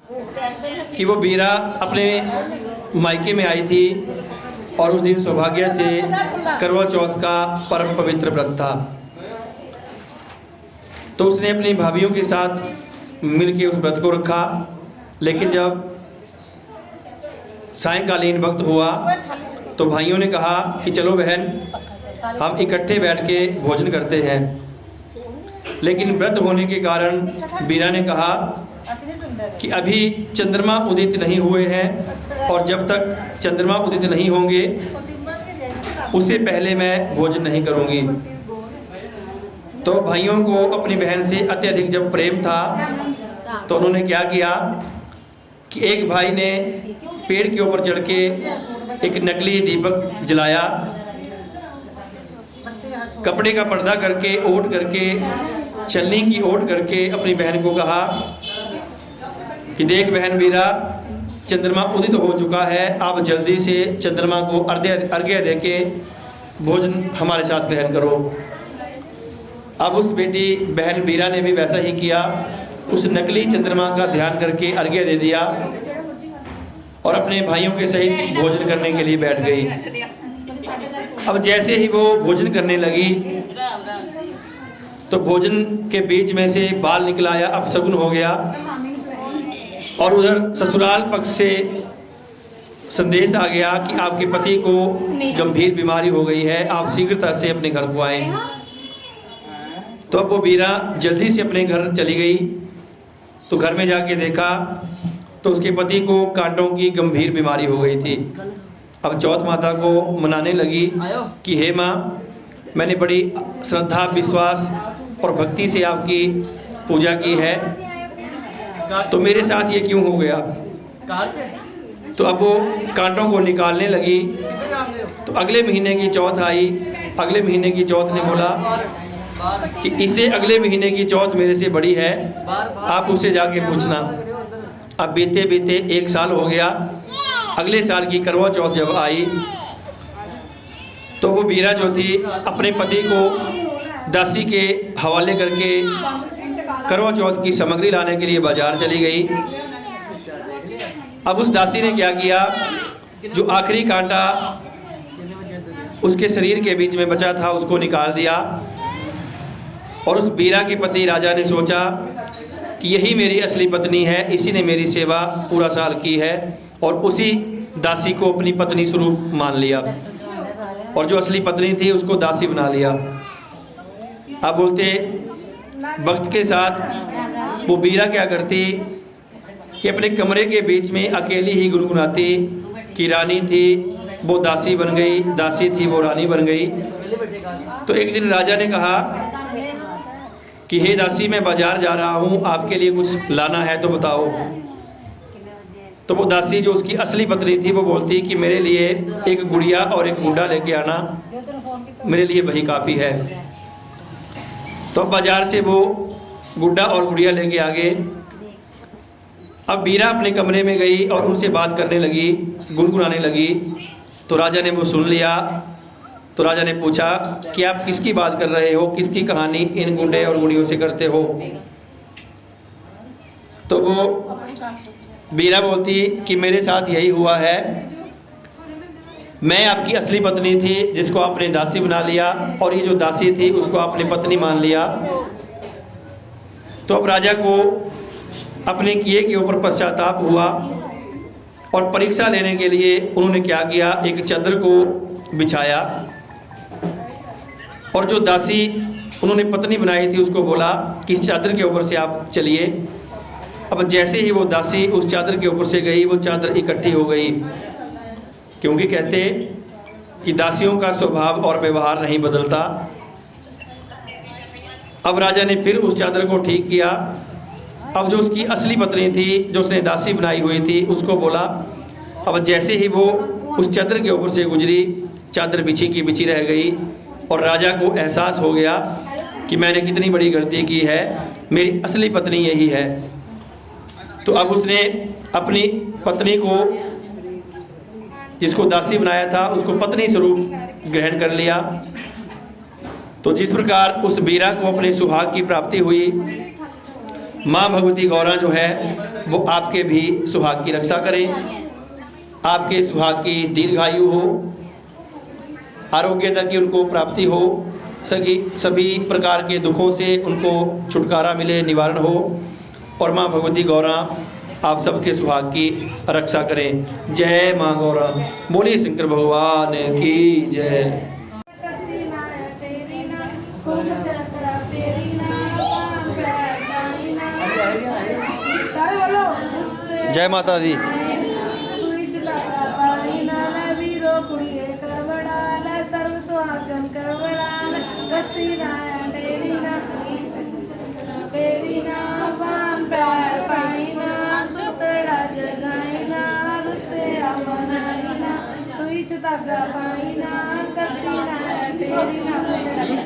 कि वो बीरा अपने मायके में आई थी और उस दिन सौभाग्य से करवा चौथ का परम पवित्र व्रत था। तो उसने अपनी भाभीयों के साथ मिलकर उस व्रत को रखा। लेकिन जब सायंकालीन वक्त हुआ तो भाइयों ने कहा कि चलो बहन, हम इकट्ठे बैठ के भोजन करते हैं। लेकिन व्रत होने के कारण बीरा ने कहा कि अभी चंद्रमा उदित नहीं हुए हैं और जब तक चंद्रमा उदित नहीं होंगे उससे पहले मैं भोजन नहीं करूंगी। तो भाइयों को अपनी बहन से अत्यधिक जब प्रेम था तो उन्होंने क्या किया कि एक भाई ने पेड़ के ऊपर चढ़ के एक नकली दीपक जलाया, कपड़े का पर्दा करके ओट करके छलनी की ओट करके अपनी बहन को कहा कि देख बहन बीरा, चंद्रमा उदित हो चुका है, आप जल्दी से चंद्रमा को अर्घ्य दे के भोजन हमारे साथ ग्रहण करो। अब उस बेटी बहन बीरा ने भी वैसा ही किया, उस नकली चंद्रमा का ध्यान करके अर्घ्य दे दिया और अपने भाइयों के सहित भोजन करने के लिए बैठ गई। अब जैसे ही वो भोजन करने लगी तो भोजन के बीच में से बाल निकल आया, अपशगुन हो गया। और उधर ससुराल पक्ष से संदेश आ गया कि आपके पति को गंभीर बीमारी हो गई है, आप शीघ्रता से अपने घर को आए। तो अब वो बीरा जल्दी से अपने घर चली गई। तो घर में जाके देखा तो उसके पति को कांटों की गंभीर बीमारी हो गई थी। अब चौथ माता को मनाने लगी कि हे माँ, मैंने बड़ी श्रद्धा, विश्वास और भक्ति से आपकी पूजा की है, तो मेरे साथ ये क्यों हो गया। तो अब वो कांटों को निकालने लगी। तो अगले महीने की चौथ आई। अगले महीने की चौथ ने बोला कि इससे अगले महीने की चौथ मेरे से बड़ी है, आप उससे जाके पूछना। अब बीते बीते 1 साल हो गया। अगले साल की करवा चौथ जब आई तो वो बीरा जो थी अपने पति को दासी के हवाले करके करवा चौथ की सामग्री लाने के लिए बाजार चली गई। अब उस दासी ने क्या किया, जो आखिरी कांटा उसके शरीर के बीच में बचा था उसको निकाल दिया। और उस बीरा के पति राजा ने सोचा कि यही मेरी असली पत्नी है, इसी ने मेरी सेवा पूरा साल की है, और उसी दासी को अपनी पत्नी स्वरूप मान लिया और जो असली पत्नी थी उसको दासी बना लिया। अब बोलते वक्त के साथ वो बीरा क्या करती कि अपने कमरे के बीच में अकेली ही गुनगुनाती कि रानी थी वो दासी बन गई, दासी थी वो रानी बन गई। तो एक दिन राजा ने कहा कि हे दासी, मैं बाजार जा रहा हूँ, आपके लिए कुछ लाना है तो बताओ। तो वो दासी जो उसकी असली पत्नी थी वो बोलती कि मेरे लिए एक गुड़िया और एक गुड्डा लेके आना, मेरे लिए वही काफ़ी है। तो बाजार से वो गुड्डा और गुड़िया लेके आ गए। अब बीरा अपने कमरे में गई और उनसे बात करने लगी, गुनगुनाने लगी। तो राजा ने वो सुन लिया। तो राजा ने पूछा कि आप किसकी बात कर रहे हो, किसकी कहानी इन गुंडे और गुड़ियों से करते हो। तो वो बीरा बोलती कि मेरे साथ यही हुआ है, मैं आपकी असली पत्नी थी जिसको आपने दासी बना लिया, और ये जो दासी थी उसको आपने पत्नी मान लिया। तो अब राजा को अपने किए के ऊपर पश्चाताप हुआ और परीक्षा लेने के लिए उन्होंने क्या किया, एक चादर को बिछाया और जो दासी उन्होंने पत्नी बनाई थी उसको बोला कि इस चादर के ऊपर से आप चलिए। अब जैसे ही वो दासी उस चादर के ऊपर से गई, वो चादर इकट्ठी हो गई, क्योंकि कहते कि दासियों का स्वभाव और व्यवहार नहीं बदलता। अब राजा ने फिर उस चादर को ठीक किया। अब जो उसकी असली पत्नी थी जो उसने दासी बनाई हुई थी उसको बोला। अब जैसे ही वो उस चादर के ऊपर से गुजरी, चादर बिछी की बिछी रह गई और राजा को एहसास हो गया कि मैंने कितनी बड़ी गलती की है, मेरी असली पत्नी यही है। तो अब उसने अपनी पत्नी को, जिसको दासी बनाया था, उसको पत्नी स्वरूप ग्रहण कर लिया। तो जिस प्रकार उस बीरा को अपने सुहाग की प्राप्ति हुई, माँ भगवती गौरा जो है वो आपके भी सुहाग की रक्षा करें, आपके सुहाग की दीर्घायु हो, आरोग्यता की उनको प्राप्ति हो, सभी प्रकार के दुखों से उनको छुटकारा मिले, निवारण हो। और माँ भगवती गौरा आप सबके सुहाग की रक्षा करें। जय माँ गौरा। बोलिए शंकर भगवान की जय। जय माता दी। सुई धागा पाई ना, कत्ती ना तेरी ना।